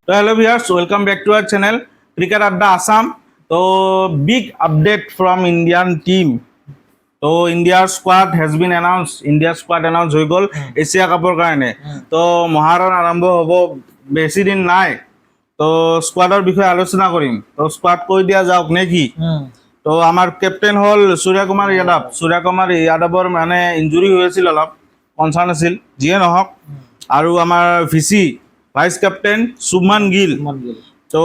So hello viewers, welcome back to our channel Cricket Adda Assam. So big update from Indian team. So India's squad has been announced. India's squad announced হৈ গ'ল Asia কাপৰ কাৰণে। তো মহাৰণ আৰম্ভ হ'ব বেছি দিন নাই। তো স্কোৱাডৰ বিষয়ে আলোচনা কৰিম। তো স্কোৱাড কৈ দিয়া যাওক নেকি? তো আমাৰ কেপ্টেইন হ'ল সূৰ্য কুমাৰ যাদৱ। সূৰ্য কুমাৰ যাদৱৰ মানে ইনজুৰি হৈ আছিল, অলপ কনচাৰ্ণ আছিল, যিয়ে নহওক। আৰু আমাৰ ভিচি ভাইস कैप्टन शुभमन गिल, तो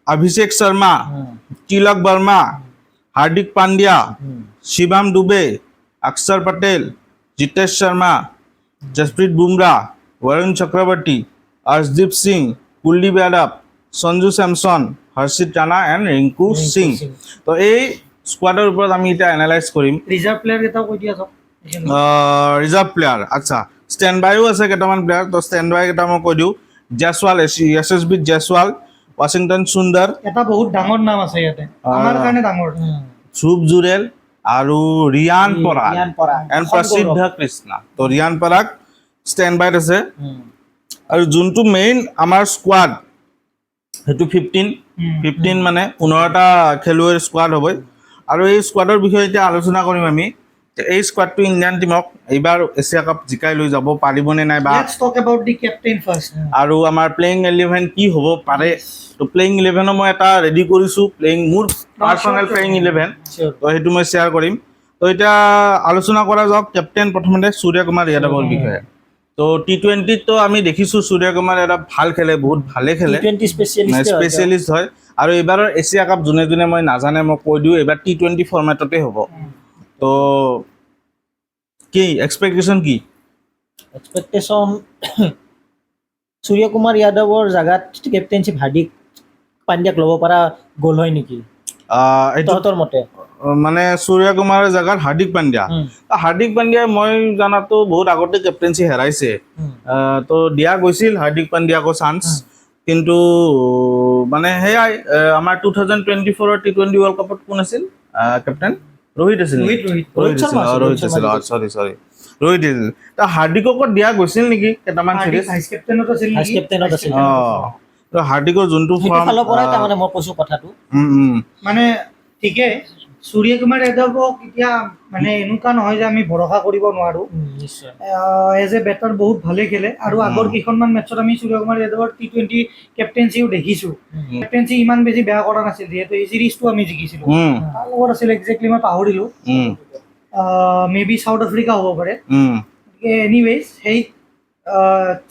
अभिषेक शर्मा, तिलक वर्मा, हार्दिक पांड्या, शिवम दुबे, अक्षर पटेल, जितेश शर्मा, जसप्रीत बुमराह, वरुण चक्रवर्ती, अर्शदीप सिंह, कुलदीप यादव, संजू सैमसन, हर्षित राणा एंड रिंकू सिंह। तो এই স্কোয়াডৰ ওপৰত আমি এটা এনালাইজ কৰিম। ৰিজাৰ্ভ প্লেয়াৰ কেইটা কৈ দিয়া যাওক। ৰিজাৰ্ভ প্লেয়াৰ আচ্ছা, ষ্টেণ্ড বাইও আছে কেইটামান প্লেয়াৰ। তো ষ্টেণ্ড বাই কেইটা মই কৈ দিওঁ। জয়সৱাল, যশস্বী জয়সৱাল, ৱাশ্বিংটন সুন্দৰ, এটা বহুত ডাঙৰ নাম আছে ইয়াতে, আমাৰ কাৰণে ডাঙৰ, ধ্ৰুৱ জুৰেল আৰু ৰিয়ান পৰাগ এণ্ড প্ৰসিদ্ধ কৃষ্ণা। তো ৰিয়ান পৰাগ ষ্টেণ্ড বাইত আছে। আৰু যোনটো মেইন আমাৰ স্কোৱাড সেইটো 15 মানে 15টা খেলুৱৈৰ স্কোৱাড হ'ব। আৰু এই স্কোৱাডৰ বিষয়ে এতিয়া আলোচনা কৰিম আমি। এই স্কোৱাডটো ইণ্ডিয়ান টিমক এইবাৰ এছিয়া কাপ জিকাই লৈ যাব পাৰিবনে নাই, বা let's talk about the captain first. আৰু আমাৰ প্লেইং 11 কি হ'ব পাৰে। তো প্লেইং 11 মই এটা ৰেডি কৰিছোঁ, মোৰ পাৰ্চনেল প্লেইং 11। তো সেইটো মই শ্বেয়াৰ কৰিম। তো এতিয়া আলোচনা কৰা যাওক কেপ্টেইন প্ৰথমতে সূৰ্য কুমাৰ যাদৱৰ বিষয়ে। তো T20 তো আমি দেখিছোঁ সূৰ্য কুমাৰ যাদৱ ভাল খেলে, বহুত ভালে খেলে, স্পেচিয়েলিষ্ট হয়। আৰু এইবাৰৰ এছিয়া কাপ যোনে যোনে মই নাজানে মই কৈ দিওঁ, এইবাৰ T20 ফৰ্মেটতে হ'ব। তো কি এক্সপেক্টেশ্যন কি? এক্সপেক্টেশ্যন সূৰ্য কুমাৰ যাদৱৰ জাগাত কেপ্টেইনশ্বিপ হাৰ্দিক পাণ্ডিয়াক ল'ব পৰা গ'ল হয় নেকি তহঁতৰ মতে? মানে সূৰ্য কুমাৰৰ জাগাত হাৰ্দিক পাণ্ডিয়া, হাৰ্দিক পাণ্ডিয়াই মই জানাতো বহুত আগতে কেপ্টেইনশ্বিপ হেৰাইছে। তো দিয়া গৈছিল হাৰ্দিক পাণ্ডিয়াকো চান্স, কিন্তু মানে সেয়াই আমাৰ 2024 T20 ৱৰ্ল্ড কাপত কোন আছিল কেপ্টেইন? ৰোহিত আছিল। ৰোহিত আছিল। হাৰ্দিককো দিয়া গৈছিল নেকি কেইটামান চিৰিজ? ভাইচ কেপ্টেইনত আছিল। তো হাৰ্দিকৰ যোনটো ফালৰ পৰাই তাৰমানে মই কৈছোঁ কথাটো, মানে ঠিকে সূৰ্য কুমাৰ যাদৱক এতিয়া মানে এনেকুৱা নহয় যে আমি ভৰসা কৰিব নোৱাৰোঁ। নিশ্চয় এজ এ বেটাৰ বহুত ভালে খেলে। আৰু আগৰ কেইখনমান মেটছত আমি সূৰ্য কুমাৰ যাদৱৰ T20 কেপ্টেইনশ্বিও দেখিছোঁ। কেপ্টেইনশ্বিপ ইমান বেছি বেয়া কৰা নাছিল, যিহেতু এই চিৰিজটো আমি জিকিছিলোঁ। তাৰ লগত আছিল একজেক্টলি মই পাহৰিলোঁ, মে বি চাউথ আফ্ৰিকা হ'ব পাৰে। এনিৱেজ সেই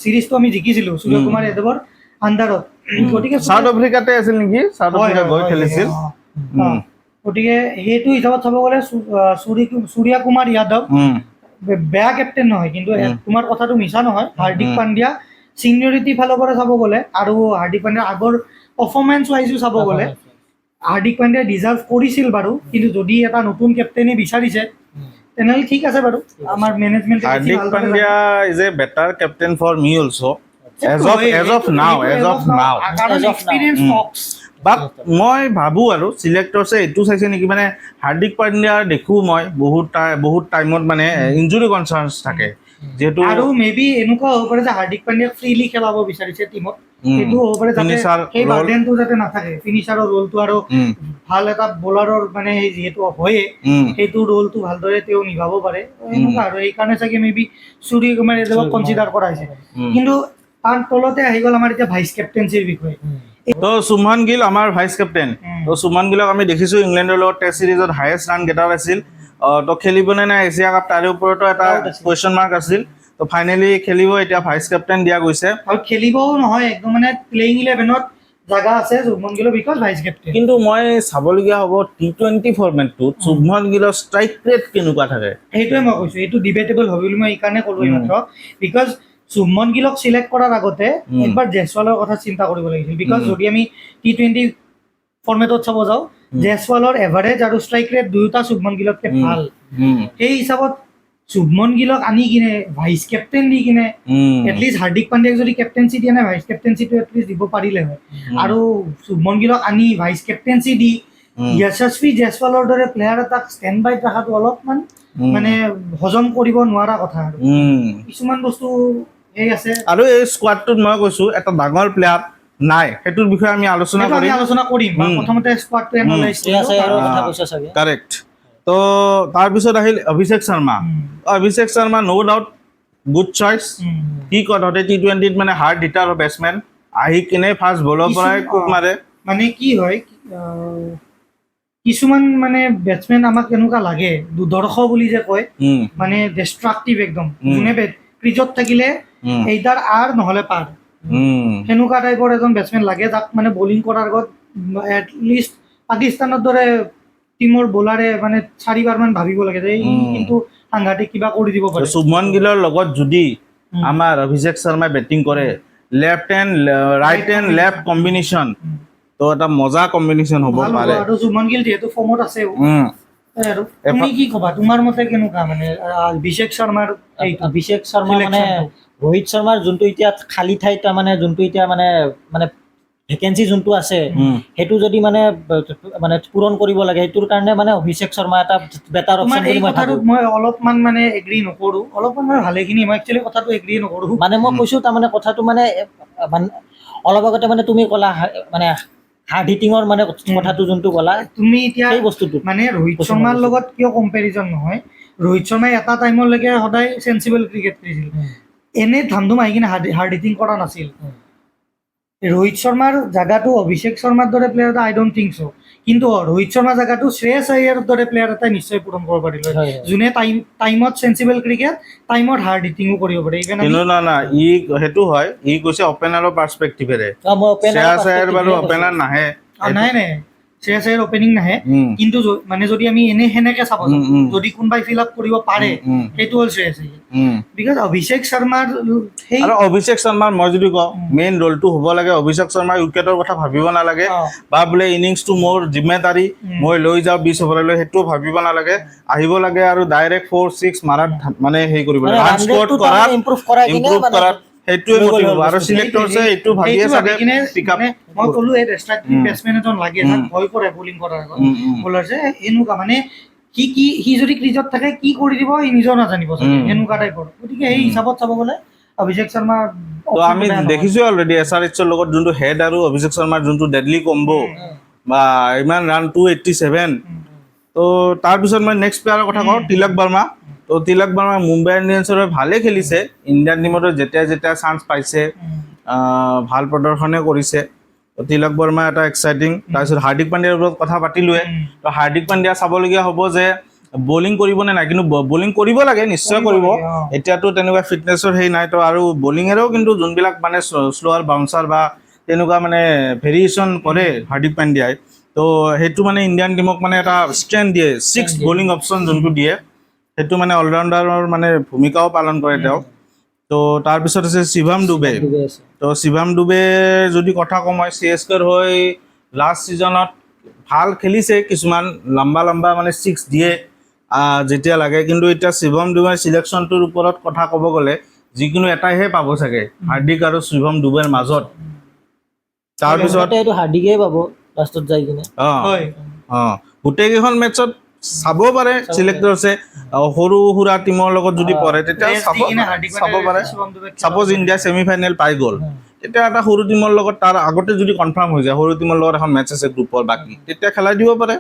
চিৰিজটো আমি জিকিছিলোঁ সূৰ্য কুমাৰ যাদৱৰ আণ্ডাৰত। গতিকে চাউথ আফ্ৰিকাতে আছিল নেকি? চাউথ আফ্ৰিকা গৈ খেলিছিল। গতিকে সেইটো হিচাপত চাব গ'লে সূৰ্য কুমাৰ যাদৱ বেয়া কেপ্টেইন নহয়, কিন্তু তোমাৰ কথাটো মিছা নহয়। হাৰ্দিক পাণ্ডিয়া চিনিয়ৰিটি ফালৰ পৰা চাব গ'লে আৰু হাৰ্দিক পাণ্ডিয়াৰ আগৰ পাৰফৰ্মেঞ্চ ৱাইজো চাব গ'লে হাৰ্দিক পাণ্ডিয়াই ডিজাৰ্ভ কৰিছিল বাৰু। কিন্তু যদি এটা নতুন কেপ্টেইনে বিচাৰিছে তেনেহ'লে ঠিক আছে বাৰু, আমাৰ মেনেজমেণ্টে Hardik Pandya is a better captain for me also' as of now. But মই ভাবোঁ আৰু চিলেক্টৰ্ছে এইটো চাইছে নেকি, মানে হাৰ্দিক পাণ্ডিয়া দেখোঁ মই বহুত টাইমত মানে ইঞ্জুৰি কনচাৰ্নছ থাকে, যিহেতু আৰু মে বি এনেকুৱা হ'ব পাৰে যে হাৰ্দিক পাণ্ডিয়াক ফ্ৰীলি খেলাব বিচাৰিছে টিমত। সেইটো হ'ব পাৰে যাতে সেই বাৰ্ডেনটো যাতে নাথাকে, ফিনিচাৰৰ ৰোলটো আৰু ভাল এটা বলাৰৰ মানে যিহেতু হয়ে সেইটো ৰোলটো ভালদৰে তেওঁ নিভাব পাৰে এনেকুৱা। আৰু এইকাৰণে চাগে মে বি সূৰ্য কুমাৰ যাদৱক কনচিডাৰ কৰা হৈছে। কিন্তু তাৰ তলতে আহি গ'ল আমাৰ এতিয়া ভাইচ কেপ্টেইনশ্বিৰ বিষয়ে। তো শুভমন গিল আমাৰ ভাইচ কেপ্টেইন। তো শুভমন গিলক আমি দেখিছোঁ ইংলেণ্ডৰ লগত টেষ্ট চিৰিজত হায়েষ্ট ৰান গেটাৰ আছিল। তো খেলিবনে নাই এছিয়া কাপ তাৰে ওপৰতো এটা কুৱেশ্যন মাৰ্ক আছিল। তো ফাইনেলি খেলিব, এতিয়া ভাইচ কেপ্টেইন দিয়া গৈছে। আৰু খেলিবও নহয়, একদম মানে প্লেইং 11ত জাগা আছে শুভমন গিলৰ বিকজ ভাইচ কেপ্টেইন। কিন্তু মই চাবলগীয়া হ'ব T20 ফৰ্মেটটোত শুভমন গিলৰ ষ্ট্ৰাইক ৰেট কেনেকুৱা থাকে, সেইটোৱে মই কৈছোঁ। এইটো ডিবেটেবল হ'ব বুলি মই এইকাৰণে ক'লোঁ এইমাত্ৰ, বিকজ শুভমন গিলক চিলেক্ট কৰাৰ আগতে একবাৰ জয়সৱালৰ কথা চিন্তা কৰিব লাগিছিল। বিকজ যদি আমি T20 ফৰ্মেটত চাব যাওঁ, জয়সৱালৰ এভাৰেজ আৰু ষ্ট্ৰাইক ৰেট দুয়োটা শুভমন গিলতকৈ ভাল। সেই হিচাপত শুভমন গিলক আনি কিনে ভাইচ কেপ্টেইন দি কিনে এটলিষ্ট হাৰ্দিক পাণ্ডিয়াক যদি কেপ্টেইনশ্বিপ দিয়া নাই, ভাইচ কেপ্টেইনশ্বিপটো এটলিষ্ট দিব পাৰিলে হয়। আৰু শুভমন গিলক আনি ভাইচ কেপ্টেইনশ্বিপ দি যশস্বী জয়সৱালৰ দৰে প্লেয়াৰ এটাক ষ্টেণ্ড বাইত ৰখাটো অলপমান মানে হজম কৰিব নোৱাৰা কথা। আৰু কিছুমান বস্তু সেই আছে। আৰু এই স্কোৱাডটোত মই কৈছোঁ এটা ডাঙৰ প্লেয়াৰ নাই, সেইটোৰ বিষয়ে আমি আলোচনা সেইটো আমি কৰিম। আলোচনা কৰিম বা প্ৰথমতে স্কোৱাডটো এনালাইজ শ্ৰেয়াছ আয়াৰৰ কথা কৈছা চাগে। কাৰেক্ট। তো তাৰপিছত আহিল অভিষেক শৰ্মা। অভিষেক শৰ্মা ন' ডাউট গুড চইচ। সি কথাতে T20ত মানে হাৰ্ড হিটাৰ বেটছমেন, আহি কিনে ফাৰ্ষ্ট বলৰ পৰাই কোব মাৰে। মানে কি হয় কিছুমান মানে বেটছমেন আমাক এনেকুৱা লাগে দুৰ্দৰ্শ বুলি যে কয়, মানে ডিষ্ট্ৰাকটিভ একদম, যোনে ক্ৰিজত থাকিলে এইটাৰ আৰ নহ'লে পাৰ, সেনেকুৱা টাইপৰ এজন বেটছমেন লাগে যাক মানে বলিং কৰাৰ আগত এটলিষ্ট পাকিস্তানৰ দৰে টিমৰ বলাৰে মানে 4-বাৰমান ভাবিব লাগে যে ই কিন্তু সাংঘাতিক কিবা কৰি দিব পাৰে। শুভমন গিলৰ লগত যদি আমাৰ অভিষেক শৰ্মাই বেটিং কৰে, left and right and left combination, তো এটা মজা কম্বিনেশ্যন হ'ব ভাল হ'ব। পাৰে। আৰু শুভমন গিল যিহেতু ফৰ্মত আছে আৰু তুমি কি ক'বা, তোমাৰ মতে কেনেকুৱা মানে অভিষেক শৰ্মাৰ এইটো? অভিষেক শৰ্মা মানে ৰোহিত শৰ্মাৰ যোনটো এতিয়া খালী ঠাইত মানে যোনটো এতিয়া মানে ভেকেঞ্চি যোনটো আছে, সেইটো যদি মানে পূৰণ কৰিব লাগে, সেইটোৰ কাৰণে মানে অভিষেক শৰ্মা এটা বেটাৰ অপশ্যন বুলি মই ভাবোঁ। মই অলপমান মানে এগ্ৰী নকৰোঁ, অলপমান মানে ভালেখিনি, মই একচুৱেলি কথাটো এগ্ৰী নকৰোঁ। মানে মই কৈছোঁ তাৰমানে কথাটো মানে অলপ আগতে মানে তুমি ক'লা মানে হাৰ্ড হিটিঙৰ মানে কথাটো যোনটো ক'লা, তুমি এতিয়া সেই বস্তুটো মানে ৰোহিত শৰ্মাৰ লগত কিয় কম্পেৰিজন নহয়, ৰোহিত শৰ্মাই এটা টাইমলৈকে সদায় চেঞ্চিবল ক্ৰিকেট খেলিছিল, এনে ধামধুম আহি কিনে হাৰ্ড হিটিং কৰা নাছিল। ৰোহিত শৰ্মাৰ জাগাটো অভিষেক শৰ্মাৰ দৰে প্লেয়াৰ এটা আই ডোন্ট থিংক চ', কিন্তু ৰোহিত শৰ্মাৰ জাগাটো শ্ৰেয়াছ আয়াৰৰ দৰে প্লেয়াৰ এটাই নিশ্চয় পূৰণ কৰিব পাৰিলে, যোনে টাইমত চেঞ্চিবল ক্ৰিকেট, টাইমত হাৰ্ড হিটিঙো কৰিব পাৰে। কিন্তু না ই সেইটো হয়, ই কৈছে অপেনাৰৰ পাৰ্চপেক্টিভেৰে, শ্ৰেয়াছ আয়াৰ বাৰু অপেনাৰ নাহে। নাই শ্ৰেয়াছ আয়াৰ অপেনিং নাহে, কিন্তু মানে যদি আমি সেনেকে চাব যাওঁ, যদি কোনোবাই ফিল আপ কৰিব পাৰে, সেইটো হ'ল শ্ৰেয়াছ আয়াৰ। বিকজ অভিষেক শৰ্মাৰ সেই আৰু অভিষেক শৰ্মাৰ মই যদি কওঁ মেইন ৰলটো হ'ব লাগে, অভিষেক শৰ্মাৰ উইকেটৰ কথা ভাবিব নালাগে, বা বোলে ইনিংছটো মোৰ জিম্মেদাৰী, মই লৈ যাওঁ 20 অভাৰলৈ, সেইটোও ভাবিব নালাগে। আহিব লাগে আৰু ডাইৰেক্ট 4-6 মাৰাত মানে হেৰি কৰিব লাগে, ৰান স্ক'ৰ কৰাত ইম্প্ৰুভ কৰাত, সেইটোৱে মটিভ হ'ব। আৰু চিলেক্টৰছে এইটো ভাবিয়ে চাগে পিক আপ। মই ক'লো এই ডিষ্ট্ৰাকটিভ বেটছমেন এজন লাগে, যাক ভয় কৰে বলিং কৰাৰ আগত বলাৰ, যে এনেকুৱা মানে সি যদি ক্ৰিজত থাকে কি কৰি দিব সি নিজেও নাজানিব চাগে, সেনেকুৱা টাইপৰ। গতিকে সেই হিচাপত চাব গ'লে অভিষেক শৰ্মা তো আমি দেখিছোঁ অলৰেডি SRHৰ লগত যোনটো হেড আৰু অভিষেক শৰ্মাৰ যোনটো ডেডলি কম্বো, বা ইমান ৰান 287। তো তাৰপিছত মই নেক্সট প্লেয়াৰৰ কথা কওঁ, তিলক বাৰ্মা। তো তিলক বাৰ্মা মুম্বাই ইণ্ডিয়ানছৰ ভালেই খেলিছে, ইণ্ডিয়ান টিমতো যেতিয়া চান্স পাইছে ভাল প্ৰদৰ্শনে কৰিছে। তো তিলক বাৰ্মা এটা এক্সাইটিং। তাৰপিছত হাৰ্দিক পাণ্ডিয়াৰ ওপৰত কথা পাতিলোৱে, তো হাৰ্দিক পাণ্ডিয়া চাবলগীয়া হ'ব যে বলিং কৰিব নে নাই, কিন্তু বলিং কৰিব লাগে, নিশ্চয় কৰিব। এতিয়াতো তেনেকুৱা ফিটনেছৰ হেৰি নাই, তো আৰু বলিঙেৰেও কিন্তু যোনবিলাক মানে শ্লোৱাৰ বাউন্সাৰ বা তেনেকুৱা মানে ভেৰিয়েশ্যন কৰে হাৰ্দিক পাণ্ডিয়াই, তো সেইটো মানে ইণ্ডিয়ান টিমক মানে এটা ষ্ট্ৰেংথ দিয়ে, 6 বলিং অপশ্যন যোনটো দিয়ে, সেইটো মানে অলৰাউণ্ডাৰৰ মানে ভূমিকাও পালন কৰে তেওঁ। তো তাৰপিছত আছে শিৱম ডুবে। তো শিৱম ডুবে যদি কথা কওঁ, মই CSKৰ হৈ লাষ্ট ছিজনত ভাল খেলিছে, কিছুমান লম্বা মানে 6 দিয়ে যেতিয়া লাগে, কিন্তু এতিয়া শিৱম ডুবেৰ চিলেকশ্যনটোৰ ওপৰত কথা ক'ব গ'লে যিকোনো এটাইহে পাব চাগে, হাৰ্দিক আৰু শিৱম ডুবেৰ মাজত। তাৰপিছত এইটো হাৰ্দিকেই পাব লাষ্টত যাই কিনে। গোটেইকেইখন মেটছত চাব পাৰে চিলেক্টৰছে, সৰু সুৰা টিমৰ লগত যদি পৰে তেতিয়া চাব পাৰে। ছাপ'জ ইণ্ডিয়া ছেমিফাইনেল পাই গ'ল, তেতিয়া এটা সৰু টিমৰ লগত তাৰ আগতে যদি কনফাৰ্ম হৈ যায়, সৰু টিমৰ লগত এখন মেটচ আছে গ্ৰুপৰ বাকী, তেতিয়া খেলাই দিব পাৰে।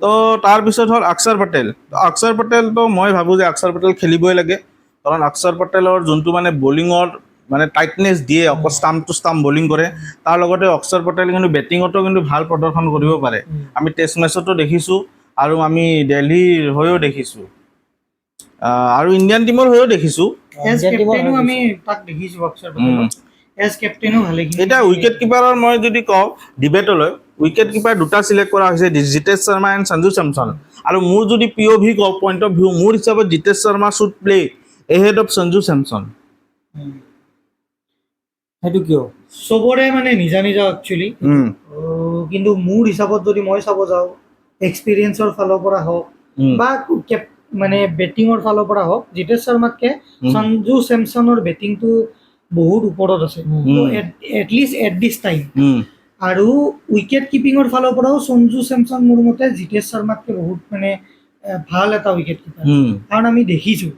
তো তাৰপিছত হ'ল অক্ষৰ পেটেল। অক্ষৰ পেটেলটো মই ভাবোঁ যে অক্ষৰ পেটেল খেলিবই লাগে, কাৰণ অক্ষৰ পেটেলৰ যোনটো মানে বলিঙৰ মানে টাইটনেছ দিয়ে, অকল ষ্টাম্প টু ষ্টাম্প বলিং কৰে, তাৰ লগতে অক্ষৰ পেটেল কিন্তু বেটিঙতো কিন্তু ভাল প্ৰদৰ্শন কৰিব পাৰে। আমি টেষ্ট মেচতো দেখিছোঁ, আৰু আমি দিল্লীৰ হৈও দেখিছোঁ, আৰু ইণ্ডিয়ান টিমৰ হৈও দেখিছোঁ। আমি তাক দেখিছোঁ অক্ষৰ পেটেলক এজ কেপ্টেইনো ভালেখিনি। এতিয়া উইকেট কিপাৰৰ মই যদি কওঁ ডিবেটলৈ, উইকেট কিপাৰ দুটা চিলেক্ট কৰা হৈছে, জিতেশ শৰ্মা এণ্ড সঞ্জু চেমছন। আৰু মোৰ যদি POV কওঁ, পইণ্ট অফ ভিউ, মোৰ হিচাপত Jitesh Sharma should play ahead of Sanju Samson. সেইটো কিয়? চবৰে মানে নিজা একচুৱেলি, কিন্তু মোৰ হিচাপত যদি মই চাব যাওঁ, এক্সপিৰিয়েঞ্চৰ ফালৰ পৰা হওক বা মানে বেটিঙৰ ফালৰ পৰা হওক, জিতেশ শৰ্মাতকৈ সঞ্জু চেমছনৰ বেটিংটো বহুত ওপৰত আছে, এটলিষ্ট এট দিছ টাইম। আৰু উইকেট কিপিঙৰ ফালৰ পৰাও সঞ্জু চেমছন মোৰ মতে জিতেশ শৰ্মাতকৈ বহুত মানে ভাল এটা উইকেট কিপাৰ। কাৰণ আমি দেখিছোঁ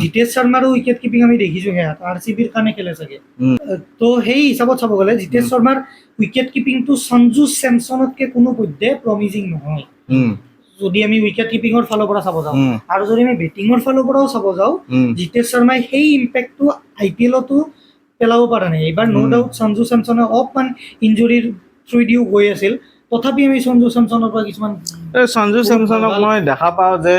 জিতেশ শৰ্মাৰো উইকেট কিপিং আমি দেখিছো সেয়াত RCBৰ কাৰণে খেলে চাগে উম। তো সেই হিচাপত চাব গ'লে জিতেশ শৰ্মাৰ উইকেট কিপিংটো সঞ্জু চেমছনতকৈ কোনো পধ্যে প্ৰমিজিং নহয় উম, যদি আমি উইকেট কিপিঙৰ ফালৰ পৰা চাব যাওঁ উম। আৰু যদি আমি বেটিঙৰ ফালৰ পৰাও চাব যাওঁ উম। জিতেশ শৰ্মাই সেই ইম্পেক্টটো IPLতো পেলাব পৰা নাই এইবাৰ ন' ডাউট সঞ্জু চেমছনে অকণমান ইঞ্জুৰিৰ থ্ৰুদিও গৈ আছিল তথাপি আমি সঞ্জু চেমছনৰ পৰা কিছুমান সঞ্জু চেমছনক মই দেখা পাওঁ যে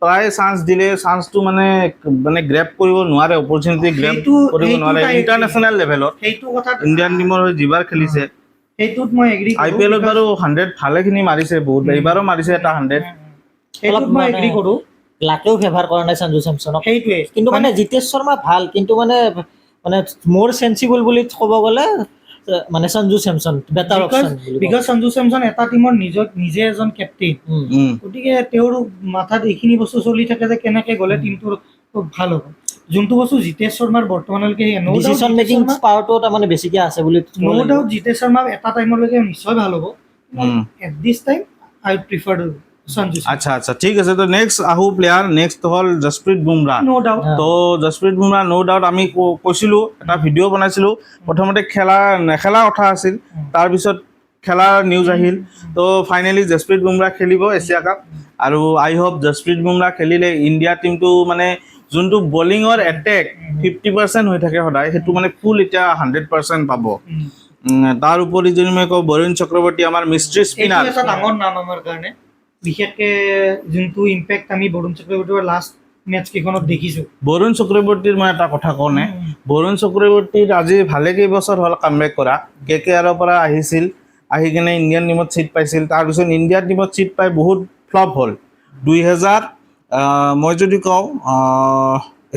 প্ৰায় চান্স দিলে চান্সটো মানে গ্ৰেপ কৰিব নোৱাৰে অপৰচুনিটি গ্ৰেপ কৰিব নোৱাৰে ইণ্টাৰনেশ্যনেল লেভেলত সেইটো কথা ইণ্ডিয়ান টিমৰ হৈ যিবাৰ খেলিছে সেইটোত মই এগ্ৰি IPLত বাৰু 100 ভালেখিনি মাৰিছে বহুত এইবাৰো মাৰিছে এটা 100 সেইটোত মই এগ্ৰি কৰোঁ লাকেও ফেভাৰ কৰা নাই সঞ্জু চেমছনক সেইটোৱে কিন্তু মানে জিতেশ শৰ্মা ভাল কিন্তু মানে মোৰ চেন্সিবল বুলি ক'ব গ'লে মানে Sanju Samson better option because Sanju Samson এটা টিমৰ নিজে এজন কেপ্টেইন গতিকে তেওঁৰ মাথাত এইখিনি বস্তু চলি থাকে যে কেনেকৈ গ'লে টিমটোৰ ভাল হ'ব যোনটো বস্তু জিতেশ শৰ্মাৰ বৰ্তমানলৈকে ডিচিশ্যন মেকিং পাৱাৰটো তাৰমানে বেছিকৈ আছে বুলি ন' ডাউট জিতেশ শৰ্মা এটা টাইমলৈকে নিশ্চয় ভাল হ'ব at this time I prefer Sanju আচ্ছা আচ্ছা ঠিক আছে তো নেক্সট আহো প্লেয়াৰ নেক্সট হ'ল জসপ্ৰীত বুমৰাহ ন' ডাউট তো জসপ্ৰীত বুমৰাহ ন' ডাউট আমি কৈছিলোঁ এটা ভিডিঅ' বনাইছিলোঁ প্ৰথমতে নেখেলা কথা আছিল তাৰপিছত খেলাৰ নিউজ আহিল তো ফাইনেলি জসপ্ৰীত বুমৰাহ খেলিব এছিয়া কাপ আৰু আই হোপ জসপ্ৰীত বুমৰাহ খেলিলে ইণ্ডিয়া টিমটো মানে যোনটো বলিঙৰ এটেক 50% হৈ থাকে সদায় সেইটো মানে ফুল এতিয়া 100% পাব তাৰ উপৰি যদি মই কওঁ বৰুণ চক্ৰৱৰ্তী আমাৰ মিষ্ট্ৰি স্পিনাৰ এটা ডাঙৰ নাম আমাৰ কাৰণে বিশেষকৈ যোনটো ইম্পেক্ট আমি বৰুণ চক্ৰৱৰ্তীৰ লাষ্ট মেটচ কেইখনত দেখিছোঁ বৰুণ চক্ৰৱৰ্তীৰ মই এটা কথা কওঁ নে বৰুণ চক্ৰৱৰ্তীৰ আজি ভালে কেইবছৰ হ'ল কামবেক কৰা KKRৰ পৰা আহিছিল আহি কিনে ইণ্ডিয়ান টিমত ছিট পাইছিল তাৰপিছত ইণ্ডিয়ান টিমত ছিট পাই বহুত ফ্লপ হ'ল 2000 মই যদি কওঁ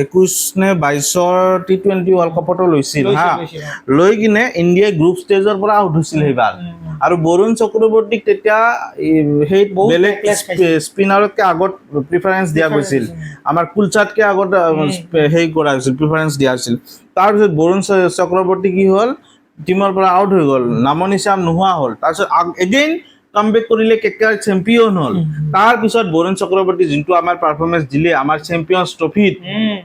21 নে 22ৰ T20 ৱৰ্ল্ড কাপতো লৈছিল হা লৈ কিনে ইণ্ডিয়াই গ্ৰুপ ষ্টেজৰ পৰা আউট হৈছিল সেইবাৰ আৰু বৰুণ চক্ৰৱৰ্তীক তেতিয়া সেই বেলেগ স্পিনাৰতকৈ আগত প্ৰিফাৰেঞ্চ দিয়া গৈছিল আমাৰ কুলচাতকৈ আগত সেই কৰা হৈছিল প্ৰিফাৰেঞ্চ দিয়া হৈছিল তাৰপিছত বৰুণ চক্ৰৱৰ্তী কি হ'ল টিমৰ পৰা আউট হৈ গ'ল নামনিচান নোহোৱা হ'ল তাৰপিছত এগেইন কামবেক কৰিলে KKR চেম্পিয়ন হ'ল তাৰপিছত বৰুণ চক্ৰৱৰ্তী যোনটো আমাৰ পাৰফৰ্মেঞ্চ দিলে আমাৰ চেম্পিয়নছ ট্ৰফিত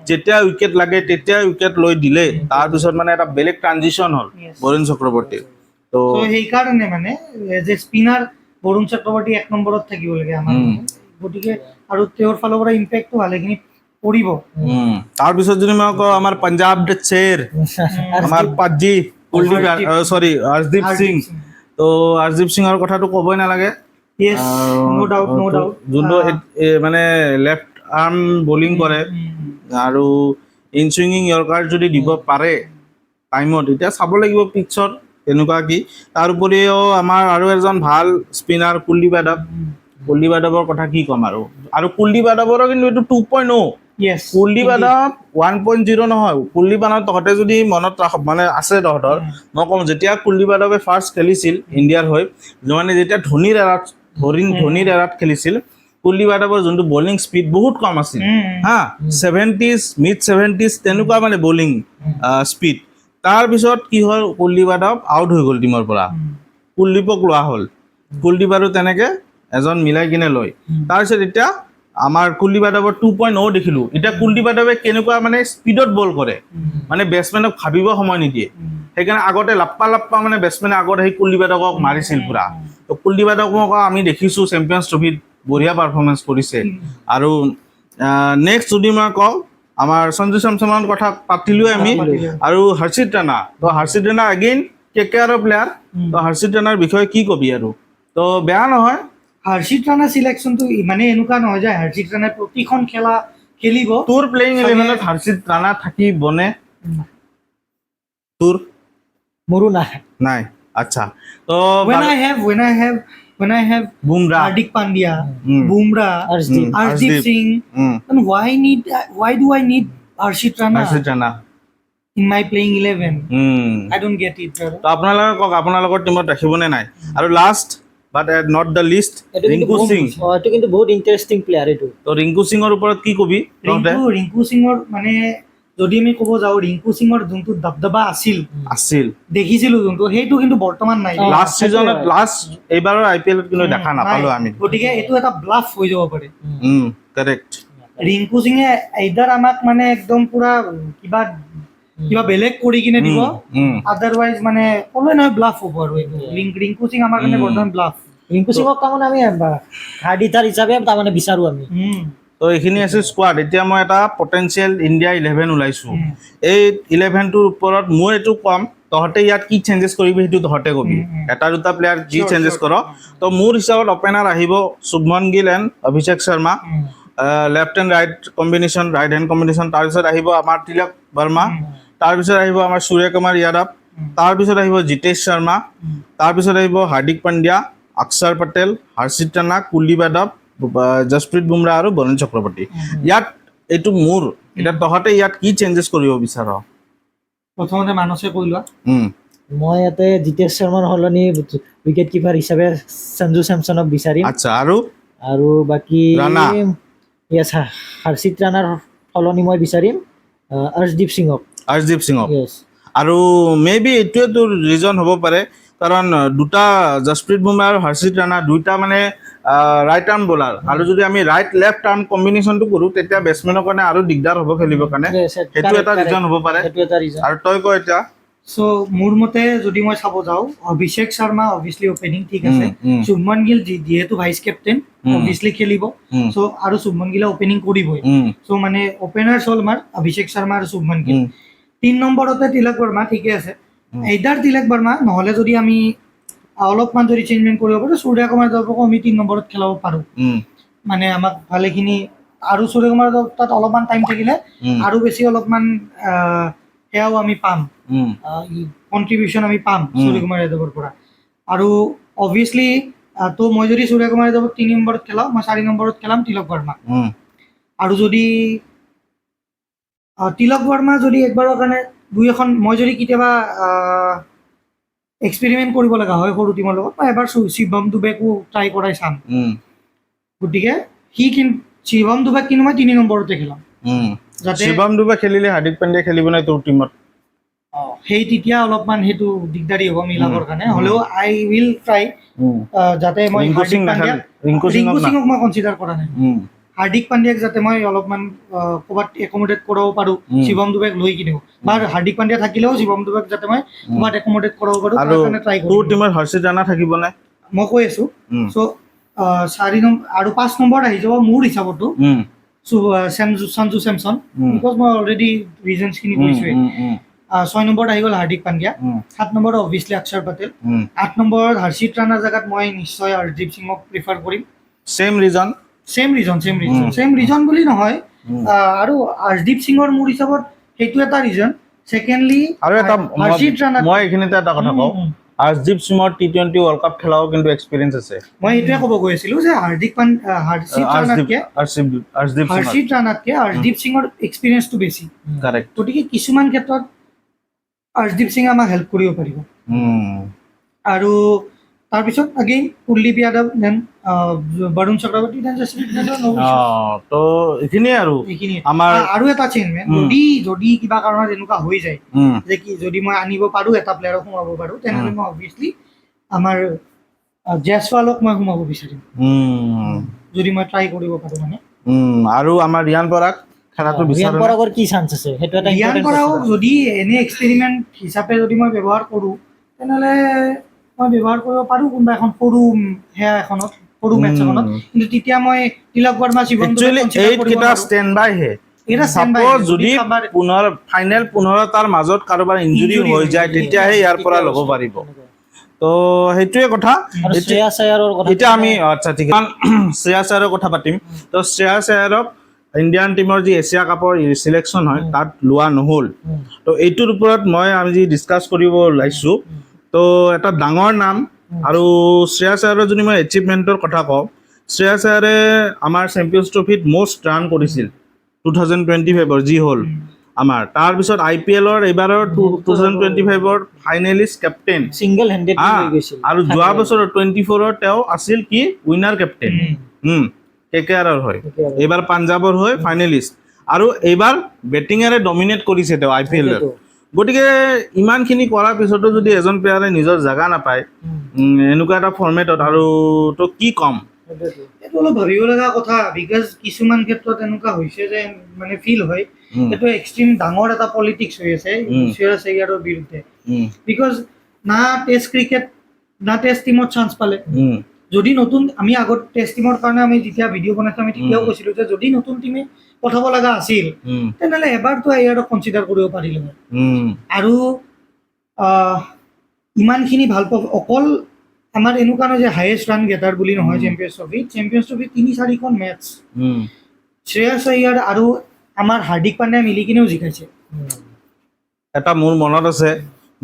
যেতিয়া উইকেট লাগে তেতিয়া উইকেট লৈ দিলে তাৰপিছত মানে এটা বেলেগ ট্ৰানজিশ্যন হ'ল বৰুণ চক্ৰৱৰ্তীৰ তো সেইকাৰণে মানে যে স্পিনাৰ বৰুণ চক্ৰৱৰ্তী 1 নম্বৰত থাকিব লাগে আমাৰ গতিকে আৰু তেওঁৰ ফালৰ পৰা ইম্পেক্টটো ভালেখিনি পৰিব তাৰপিছত যদি মই কওঁ আমাৰ পাঞ্জাব চেৰ আমাৰ পাজি কুলদীপ হৰদীপ সিং তো হৰদীপ সিঙৰ কথাটো ক'বই নালাগে যোনটো মানে লেফ্ট আৰ্ম বলিং কৰে আৰু ইন চুইঙিং য়ৰ্কাৰ যদি দিব পাৰে টাইমত এতিয়া চাব লাগিব পিটছত তেনেকুৱা কি তাৰ উপৰিও আমাৰ আৰু এজন ভাল স্পিনাৰ কুলদীপ যাদৱৰ কথা কি ক'ম আৰু কুলদীপ যাদৱৰো কিন্তু এইটো 2.0 কুলদীপ যাদৱ 1.0 নহয় কুলদীপ যাদৱ তহঁতে যদি মনত মানে আছে তহঁতৰ মই ক'ম যেতিয়া কুলদীপ যাদৱে ফাৰ্ষ্ট খেলিছিল ইণ্ডিয়াৰ হৈ মানে যেতিয়া ধোনীৰ এৰাত খেলিছিল কুলদীপ যাদৱৰ যোনটো বলিং স্পীড বহুত কম আছিল হা 70s মিড 70s তেনেকুৱা মানে বলিং স্পীড তাৰপিছত কি হ'ল কুলদীপ যাদৱ আউট হৈ গ'ল টিমৰ পৰা কুলদীপক লোৱা হ'ল কুলদীপ আৰু তেনেকৈ এজন মিলাই কিনে লয় তাৰপিছত এতিয়া আমাৰ কুলদীপ যাদৱৰ 2.0 দেখিলোঁ এতিয়া কুলদীপ যাদৱে কেনেকুৱা মানে স্পীডত বল কৰে মানে বেটছমেনক ভাবিব সময় নিদিয়ে সেইকাৰণে আগতে লাপ্পা মানে বেটছমেনে আগত আহি কুলদীপ যাদৱক মাৰিছিল পুৰা তো কুলদীপ যাদৱক আমি দেখিছোঁ চেম্পিয়নছ ট্ৰফিত বঢ়িয়া পাৰফৰ্মেঞ্চ কৰিছে আৰু নেক্সট যদি মই কওঁ আমাৰ সঞ্জু চেমছনৰ কথা পাতিলোৱে আমি আৰু হৰ্ষিত ৰাণা তো হৰ্ষিত ৰাণা এগেইন KKRৰ প্লেয়াৰ তো হৰ্ষিত ৰাণাৰ বিষয়ে কি কবি আৰু তো বেয়া নহয় হৰ্ষিত ৰাণা চিলেকশ্যনটো মানে এনেকুৱা নহয় যে হৰ্ষিত ৰাণাই প্ৰতিখন খেলা খেলিব তোৰ প্লেইং ইলেভেনত হৰ্ষিত ৰাণা থাকিবনে তোৰ মোৰো নাই আচ্ছা তো when I have Bumrah Hardik Pandya, Bumrah, Arshdeep Singh, then why do I need Harshit Rana in my playing 11? I don't get it, brother. তো আপোনালোকে কওক আপোনালোকৰ টিমত ৰাখিবনে নাই আৰু last but not the least Rinku Singh এইটো কিন্তু বহুত ইণ্টাৰেষ্টিং প্লেয়াৰ এইটো তো ৰিংকু সিঙৰ ওপৰত কি কবি ৰিংকু সিঙৰ মানে যদি আমি ক'ব যাওঁ ৰিংকু সিঙৰ যোনটো দবদবা আছিল দেখিছিলোঁ যোনটো সেইটো কিন্তু বৰ্তমান নাই লাষ্ট ছিজনত এইবাৰৰ IPL কিন্তু দেখা নাপালোঁ আমি গতিকে এইটো এটা ব্লাফ হৈ যাব পাৰে কাৰেক্ট ৰিংকু সিঙে এইদাৰ আমাক মানে একদম পুৰা কিবা কিবা বেলেগ কৰি কিনে দিব আদাৰৱাইজ মানে ক'লে নহয় ব্লাফ হ'ব আৰু এইটো ৰিংকু সিং আমাৰ কাৰণে বৰ্তমান ব্লাফ ৰিংকু সিঙক তাৰমানে আমি হাৰ্ড হিটাৰ হিচাপে তাৰমানে বিচাৰোঁ আমি। তো এইখিনি আছিল স্কোৱাড। এতিয়া মই এটা পটেঞ্চিয়েল ইণ্ডিয়া 11 ওলাইছোঁ। এই 11টোৰ ওপৰত মই এইটো ক'ম, তহঁতে ইয়াত কি চেঞ্জেছ কৰিবি সেইটো তহঁতে কবি। এটা দুটা প্লেয়াৰ যি চেঞ্জেছ কৰ। তো মোৰ হিচাপত অপেনাৰ আহিব Shubman Gill and Abhishek Sharma, left and right combination, right hand combination. তাৰপিছত আহিব আমাৰ তিলক বৰ্মা, তাৰপিছত আহিব আমাৰ সূৰ্যকুমাৰ যাদৱ, তাৰপিছত আহিব জিতেশ শৰ্মা, তাৰপিছত আহিব হাৰ্দিক পাণ্ডিয়া, অক্ষৰ পটেল, হৰ্ষিত ৰাণা, কুলদীপ যাদৱ, জসপ্ৰীত বুমৰাহ আৰু বৰুণ চক্ৰৱৰ্তী। ইয়াত এইটো মোৰ, এতিয়া তহঁতে ইয়াত কি চেঞ্জেছ কৰিব বিচাৰ? প্ৰথমতে মানসে কৈ লোৱা। মই ইয়াতে জিতেশ শৰ্মাৰ সলনি উইকেট কিপাৰ হিচাপে সঞ্জু চেমছনক বিচাৰিম। আচ্ছা, আৰু বাকী ৰাণা? য়েছ, হৰ্ষিত ৰাণাৰ সলনি মই বিচাৰিম অৰ্শদীপ সিঙক। য়েছ, আৰু মে বি এইটোৱে তোৰ ৰিজন হ'ব পাৰে, কাৰণ দুটা জসপ্ৰীত বুমৰাহ আৰু হৰ্ষিত ৰাণা দুইটা মানে ৰাইট আৰ্ম বলাৰ, আৰু যদি আমি ৰাইট লেফ্ট আৰ্ম কম্বিনেশ্যনটো কৰোঁ তেতিয়া বেটছমেনৰ কাৰণে আৰু দিগদাৰ হ'ব খেলিবৰ কাৰণে। সেইটো এটা ৰিজন হ'ব পাৰে। সেইটো এটা ৰিজন। আৰু তই ক এতিয়া। চ' মোৰ মতে যদি মই চাব যাওঁ, অভিষেক শৰ্মা অভিয়াছলি অপেনিং ঠিক আছে। শুভমন গিল যিহেতু ভাইচ কেপ্টেইন অভিয়াছলি খেলিব, চ' আৰু শুভমন গিলে অপেনিং কৰিবই। চ' মানে অপেনাৰ হ'ল আমাৰ অভিষেক শৰ্মা আৰু শুভমন গিল। 3 নম্বৰতে তিলক বৰ্মা, ঠিকে আছে। এইদাৰ তিলক বৰ্মা নহ'লে যদি আমি অলপমান যদি চেঞ্জমেণ্ট কৰিব পাৰোঁ, সূৰ্যকুমাৰ যাদৱকো আমি 3 নম্বৰত খেলাব পাৰোঁ। মানে আমাক ভালেখিনি, আৰু সূৰ্যকুমাৰ যাদৱ তাত অলপমান টাইম থাকিলে আৰু বেছি অলপমান সেয়াও আমি পাম, কণ্ট্ৰিবিউশ্যন আমি পাম সূৰ্যকুমাৰ যাদৱৰ পৰা। আৰু অভিয়াছলি তো মই যদি সূৰ্যকুমাৰ যাদৱক 3 নম্বৰত খেলাওঁ, মই 4 নম্বৰত খেলাম তিলক বৰ্মা। আৰু যদি তিলক বৰ্মা যদি একবাৰৰ কাৰণে দুই এখন মই যদি কেতিয়াবা এক্সপেৰিমেণ্ট কৰিব লগা হয় সৰু টিমৰ লগত, মই এবাৰ শিৱম দুবেকো ট্ৰাই কৰাই চাম। গতিকে শিৱম দুবেক কিন্তু মই 3 নম্বৰতে খেলাম, যাতে শিৱম দুবে খেলিলে হাৰ্দিক পাণ্ডিয়া খেলিব নাই তোৰ টিমত। সেই তেতিয়া অলপমান সেইটো দিগদাৰী হ'ব মিলাবৰ কাৰণে। হ'লেও আই উইল ট্ৰাই, যাতে মই ৰিংকু সিঙক মই কনচিডাৰ কৰা নাই। হাৰ্দিক পাণ্ডিয়াক যাতে মই অলপমান ক'ৰবাত একমডেট কৰাব পাৰোঁ শিৱম দুবেক লৈ কিনেও, বা হাৰ্দিক পাণ্ডিয়া থাকিলেও শিৱম দুবেক যাতে মই ক'ৰবাত একমডেট কৰাব পাৰোঁ, তাৰ কাৰণে ট্ৰাই কৰিম। তোৰ টিমত হৰ্ষিত ৰাণা থাকিব নাই? মই কৈ আছোঁ। চ' 4 নম্বৰ আৰু 5 নম্বৰত আহি যাব মোৰ হিচাপতো সঞ্জু চেমছন, বিকজ মই অলৰেডি ৰিজনছখিনি কৈছোঁৱেই। 6 নম্বৰত আহি গ'ল হাৰ্দিক পাণ্ডিয়া, 7 নম্বৰত অভিয়াছলি অক্ষৰ পটেল, 8 নম্বৰত হৰ্ষিত ৰাণাৰ জেগাত মই নিশ্চয় অৰ্শদীপ সিঙক প্ৰিফাৰ কৰিম। ছেম ৰিজন বুলি নহয়, আৰু অৰ্শদীপ সিঙৰ মোৰ হিচাপত সেইটো এটা ৰিজন। ছেকেণ্ডলি আৰু এটা হৰ্ষিত ৰাণা, মই এইখিনিতে এটা কথা কওঁ, অৰ্শদীপ সিঙৰ T20 ৱৰ্ল্ড কাপ খেলাও কিন্তু এক্সপিৰিয়েঞ্চ আছে। মই এইটোৱে ক'ব গৈ আছিলোঁ যে হৰ্ষিত ৰাণাতকে অৰ্শদীপ সিঙৰ এক্সপিৰিয়েঞ্চটো বেছি। কাৰেক্ট। গতিকে কিছুমান ক্ষেত্ৰত অৰ্শদীপ সিঙে আমাক হেল্প কৰিব পাৰিব। আৰু তাৰপিছত again Kuldeep Yadav, then Varun Chakravarthy, then Jasprit Bumrah. তো এইখিনিয়ে আৰু এইখিনিয়ে। আমাৰ আৰু এটা চেঞ্জমেণ্ট, যদি কিবা কাৰণত এনেকুৱা হৈ যায় যে কি যদি মই আনিব পাৰোঁ, এটা প্লেয়াৰক সোমাব পাৰোঁ, তেনেহ'লে মই অভিয়াছলি আমাৰ জয়ছৱালক মই সোমাব বিচাৰিম, যদি মই ট্ৰাই কৰিব পাৰোঁ মানে। আৰু আমাৰ ৰিয়ান পৰাগ খেলাটো ৰিয়ান বিচাৰোঁ। পৰাগৰ কি চান্স আছে সেইটো এটা ৰিয়ান ইম্পৰ্টেণ্ট পৰাগক যদি এনে এক্সপেৰিমেণ্ট হিচাপে যদি মই ব্যৱহাৰ কৰোঁ, তেনেহ'লে মই ব্যৱহাৰ কৰিব পাৰোঁ কোনোবা এখন সৰু সেয়া এখনত, সৰু মেটচ এখনত। কিন্তু তেতিয়া মই তিলক বৰ্মা, শিৱম দুবে কনচিডাৰ কৰিব এইকেইটা নোৱাৰোঁ। ষ্টেণ্ড বাই হে। চাপ'জ যদি ফাইনেল 15টাৰ মাজত কাৰোবাৰ ইঞ্জুৰি হৈ যায়, তেতিয়াহে ইয়াৰ পৰা ল'ব পাৰিব। তো সেইটোৱে কথা। আৰু শ্ৰেয়াছ আয়াৰৰ কথা এতিয়া আমি আচ্ছা ঠিক আছে, শ্ৰেয়াছ আয়াৰৰ কথা পাতিম। তো শ্ৰেয়াছ আয়াৰক ইণ্ডিয়ান টিমৰ যি এছিয়া কাপৰ চিলেকশ্যন হয় তাত লোৱা নহ'ল। তো এইটোৰ ওপৰত আমি যি ডিছকাছ কৰিব ওলাইছোঁ, তো এটা ডাঙৰ নাম। আৰু শ্ৰেয়াছ আয়াৰৰ যদি মই এচিভমেণ্টৰ কথা কওঁ, শ্ৰেয়াছ আয়াৰে আমাৰ চেম্পিয়ন্ছ ট্ৰফিত মষ্ট ৰান কৰিছিল 2025 যি হ'ল আমাৰ। তাৰপিছত IPL-ৰ এইবাৰৰ 2025 ফাইনেলিষ্ট কেপ্টেইন, ছিংগল হেণ্ডেড লৈ গৈছিল। আৰু যোৱা বছৰ 24 তেওঁ আছিল কি উইনাৰ কেপ্টেইন, KKR-ৰ হয়, এইবাৰ পাঞ্জাৱৰ হৈ ফাইনেলিষ্ট, আৰু এইবাৰ বেটিঙেৰে ডমিনেট কৰিছে তেওঁ IPL-ত। গতিকে ইমানখিনি কৰাৰ পিছতো যদি এজন প্লেয়াৰে নিজৰ জেগা নাপায় এনেকুৱা এটা ফৰ্মেটত, আৰু তো কি ক'ম, এইটো অলপ ভাবিব লগা কথা বিকজ কিছুমান ক্ষেত্ৰত এনেকুৱা হৈছে যে মানে ফিল হয় এইটো এক্সট্ৰিম ডাঙৰ এটা পলিটিক্স হৈ আছে শ্ৰেয়াছ আয়াৰৰ বিৰুদ্ধে বিকজ না টেষ্ট ক্ৰিকেট না টেষ্ট টিমত চান্স পালে যদি নতুন আমি আগত টেষ্ট টিমৰ কাৰণে আমি যেতিয়া ভিডিঅ' বনাইছোঁ আমি তেতিয়াও কৈছিলোঁ যে যদি নতুন টিমে পঠাব লগা আছিল তেনেহ'লে এবাৰতো আয়াৰক কনচিডাৰ কৰিব পাৰিলে হয় আৰু ইমানখিনি ভাল অকল আমাৰ এনেকুৱা নহয় যে হায়েষ্ট ৰান গেটাৰ বুলি নহয় চেম্পিয়ন্ছ ট্ৰফিত ৩-৪খন মেটচ শ্ৰেয়াছ আয়াৰ আৰু আমাৰ হাৰ্দিক পাণ্ডিয়া মিলি কিনেও জিকাইছে এটা মোৰ মনত আছে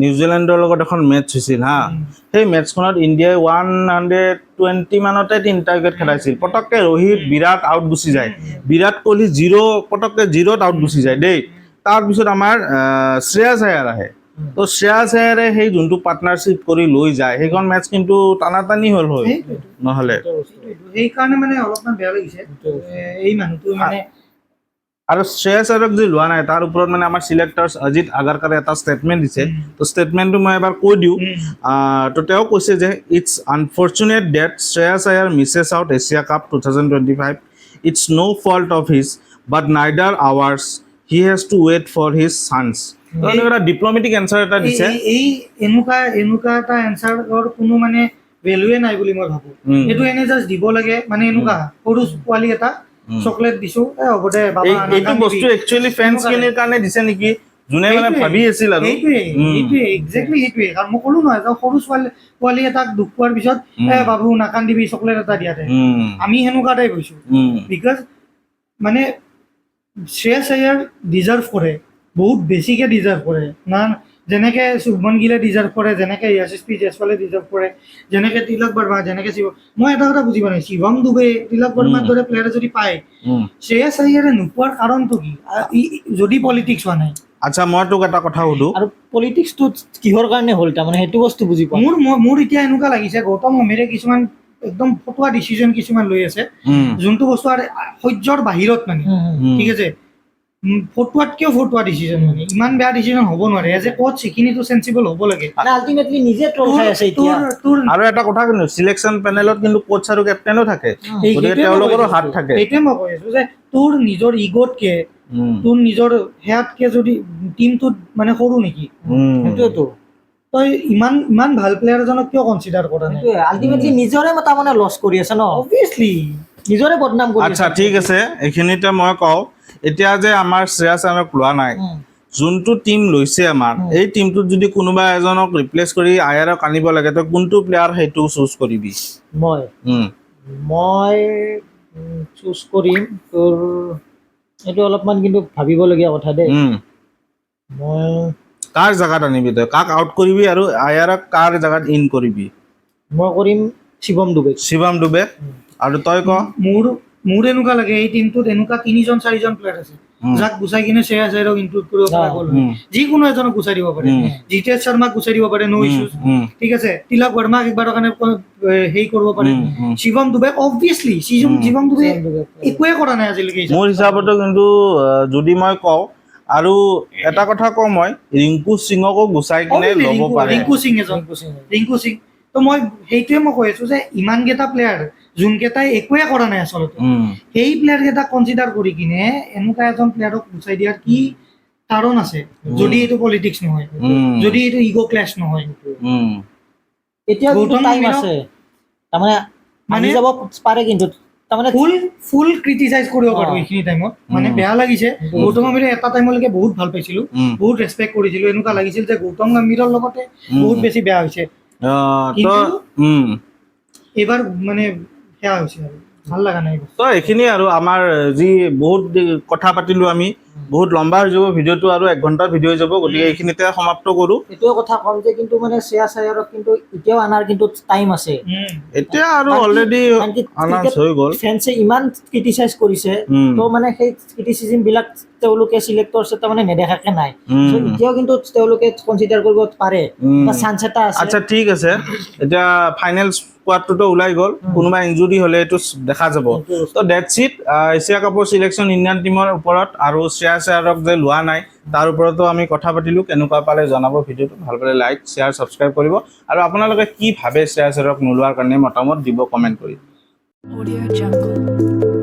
নিউজিলেণ্ডৰ লগত এখন মেটচ হৈছিল হা সেই মেটচখনত ইণ্ডিয়াই 120 মানতে 3টা উইকেট খেলাইছিল পটককে ৰোহিত বিৰাট আউট গুচি যায় বিৰাট কোহলি পটককে 0ত আউট গুচি যায় দেই তাৰপিছত আমাৰ শ্ৰেয়াছ আয়াৰ আহে তো শ্ৰেয়াছ আয়াৰে সেই যোনটো পাৰ্টনাৰশ্বিপ কৰি লৈ যায় সেইখন মেটচ কিন্তু টানাটানি হ'ল হয় নহ'লে সেইকাৰণে মানে অলপমান বেয়া লাগিছে এই মানুহটো মানে আৰু শ্ৰেয়াছ আয়াৰক যে লোৱা নাই তাৰ ওপৰত মানে আমাৰ চিলেক্টাৰ্ছ অজিত আগাৰকাৰে এটা ষ্টেটমেণ্ট দিছে তো ষ্টেটমেণ্টটো মই এবাৰ কৈ দিওঁ তো তেওঁ কৈছে যে it's unfortunate that Shreyas Iyer misses out Asia Cup 2025 it's no' fault of his but neither ours he has to wait for his chance তো এটা ডিপ্ল'মেটিক এনচাৰ এটা দিছে এই এনেকুৱা এটা এনচাৰৰ কোনো মানে ভেলুৱে নাই বুলি মই ভাবোঁ এইটো এনে জাষ্ট দিব লাগে মানে এনেকুৱা সৰু পোৱালি এটা চকলেট দিছো হ'ব দে বাবা এইটো বস্তু একচুৱেলি ফেন্সখিনিৰ কাৰণে দিছে নেকি যোনে মানে ভাবি আছিল আৰু এইটোৱে এক্সেক্টলি সেইটোৱে কাৰণ মই ক'লো নহয় সৰু পোৱালি এটাক দুখ পোৱাৰ পিছত বাবু নাকান্দিবি চকলেট এটা দিয়াতে আমি সেনেকুৱাটাই কৈছোঁ বিকজ মানে শ্ৰেয়াছ আয়াৰ ডিজাৰ্ভ কৰে বহুত বেছিকৈ ডিজাৰ্ভ কৰে না যেনেকৈ শুভমন গিলে ডিজাৰ্ভ কৰে যেনেকৈ য়াশস্বী জয়সৱালে ডিজাৰ্ভ কৰে যেনেকৈ তিলক বৰ্মা যেনেকৈ মই এটা কথা বুজি পোৱা নাই শিৱম দুবে তিলক বৰ্মাৰ দৰে প্লেয়াৰে যদি পায় শ্ৰেয়াছ আয়াৰে নোপোৱাৰ কাৰণটো কি যদি পলিটিক্স হোৱা নাই আচ্ছা মই তোক এটা কথা সুধো আৰু পলিটিক্সটো কিহৰ কাৰণে হ'ল তাৰমানে সেইটো বস্তু বুজি পোৱা মোৰ এতিয়া এনেকুৱা লাগিছে গৌতম গম্ভীৰে কিছুমান একদম ফটোৱা ডিচিজন কিছুমান লৈ আছে যোনটো বস্তু আৰু সহ্যৰ বাহিৰত মানে ঠিক আছে ফটোৱাতকেও ফটোৱা ডিচিজন মানে ইমান বেয়া ডিচিজন হ'ব নোৱাৰে এজ এ কোচ সেইখিনিতো চেন্সিবল হ'ব লাগে আল্টিমেটলি নিজে ট্ৰল খাই আছে এতিয়া আৰু এটা কথা কিন্তু চিলেকশ্যন পেনেলত কিন্তু কোচ আৰু কেপ্টেইনো থাকে গতিকে তেওঁলোকৰো হাত থাকে সেইটোৱে মই কৈ আছোঁ যে তোৰ নিজৰ ইগ'তকে তোৰ নিজৰ সেয়াতকে যদি টিমটোত মানে সৰু নেকি সেইটোৱেতো তই ইমান ভাল প্লেয়াৰ এজনক কিয় কনচিডাৰ কৰা নাই আল্টিমেটলি নিজৰে তাৰমানে লছ কৰি আছে ন অবভিয়াছলি নিজৰে বদনাম কৰি আচ্ছা ঠিক আছে এইখিনিতে মই কওঁ এতিয়া যে আমাৰ শ্ৰেয়াছ আয়াৰক লোৱা নাই যোনটো টিম লৈছে আমাৰ এই টিমটোত যদি কোনোবা এজনক ৰিপ্লেচ কৰি আয়াৰক আনিব লাগে তই কোনটো প্লেয়াৰ সেইটো চুজ কৰিবি মই চুজ কৰিম তোৰ এইটো অলপমান কিন্তু ভাবিবলগীয়া কথা দেই মই কাৰ জেগাত আনিবি তই কাক আউট কৰিবি আৰু আয়াৰক কাৰ জেগাত ইন কৰিবি মই কৰিম শিৱম ডুবে আৰু তই ক মোৰ এনেকুৱা লাগে এই টিমটোত এনেকুৱা 3-4জন প্লেয়াৰ আছে যাক গুচাই কিনে শ্ৰেয়াছ আয়াৰক ইনক্লুড কৰিব পৰা গ'ল যিকোনো এজনক গুচাই দিব পাৰে জিতেশ শৰ্মাক গুচাই দিব পাৰে নো ইছ্যুজ ঠিক আছে তিলক বৰ্মাক একবাৰৰ কাৰণে হেৰি কৰিব পাৰে শিৱম ডুবে অবভিয়াছলি শিৱম ডুবে একোৱে কৰা নাই আজিলৈকে মোৰ হিচাপতো কিন্তু যদি মই কওঁ আৰু এটা কথা কওঁ মই ৰিংকু সিঙকো গুচাই কিনে ল'ব পাৰে ৰিংকু সিং তো মই সেইটোৱে মই কৈ আছোঁ যে ইমানকেইটা প্লেয়াৰ যোনকেইটাই একোৱে কৰা নাই আচলতে সেই প্লেয়াৰকেইটাক কনচিডাৰ কৰি কিনে এনেকুৱা এজন প্লেয়াৰক গুচাই দিয়াৰ কি কাৰণ আছে যদি এইটো পলিটিক্স নহয় যদি এইটো ইগ' ক্লেছ নহয় এতিয়া টাইম আছে তাৰমানে মানে যাব পাৰে কিন্তু তাৰমানে ফুল ক্ৰিটিচাইজ কৰিব পাৰোঁ এইখিনি টাইমত মানে বেয়া লাগিছে গৌতম গম্ভীৰে এটা টাইমলৈকে বহুত ভাল পাইছিলোঁ বহুত ৰেচপেক্ট কৰিছিলোঁ এনেকুৱা লাগিছিল যে গৌতম গম্ভীৰৰ লগতে বহুত বেছি বেয়া হৈছে এইবাৰ মানে সেয়া হৈছে আৰু ভাল লগা নাই তো এইখিনি আৰু আমাৰ যি বহুত কথা পাতিলোঁ আমি বহুত লম্বা হৈ যাব ভিডিঅ'টো আৰু 1 ঘণ্টাৰ ভিডিঅ' হৈ যাব গতিকে এইখিনিতে সমাপ্ত কৰোঁ এইটোৱে কথা ক'ম যে কিন্তু মানে শ্ৰেয়াছ আয়াৰক কিন্তু এতিয়াও আনাৰ কিন্তু টাইম আছে এতিয়া আৰু অলৰেডি আনাউন্স হৈ গ'ল ফেন্সে ইমান ক্ৰিটিচাইজ কৰিছে তো মানে সেই ক্ৰিটিচিজমবিলাক তেওঁলোকে চিলেক্টৰ্ছ এটা মানে নেদেখাকে নাই এতিয়াও কিন্তু তেওঁলোকে কনচিডাৰ কৰিব পাৰে চান্স এটা আছে আচ্ছা ঠিক আছে এতিয়া ফাইনেল স্কোৱাডটোতো ওলাই গ'ল কোনোবা ইনজুৰি হ'লে এইটো দেখা যাব তো ডেটছ ইট এছিয়া কাপৰ চিলেকশ্যন ইণ্ডিয়ান টিমৰ ওপৰত আৰু শ্ৰেয়াছ আয়াৰক যে লোৱা নাই তাৰ ওপৰতো আমি কথা পাতিলোঁ কেনেকুৱা পালে জনাব ভিডিঅ'টো ভাল পালে লাইক শ্বেয়াৰ ছাবস্ক্ৰাইব কৰিব আৰু আপোনালোকে কি ভাবে শ্ৰেয়াছ আয়াৰক নোলোৱাৰ কাৰণে মতামত দিব কমেণ্ট কৰি Audio Jungle.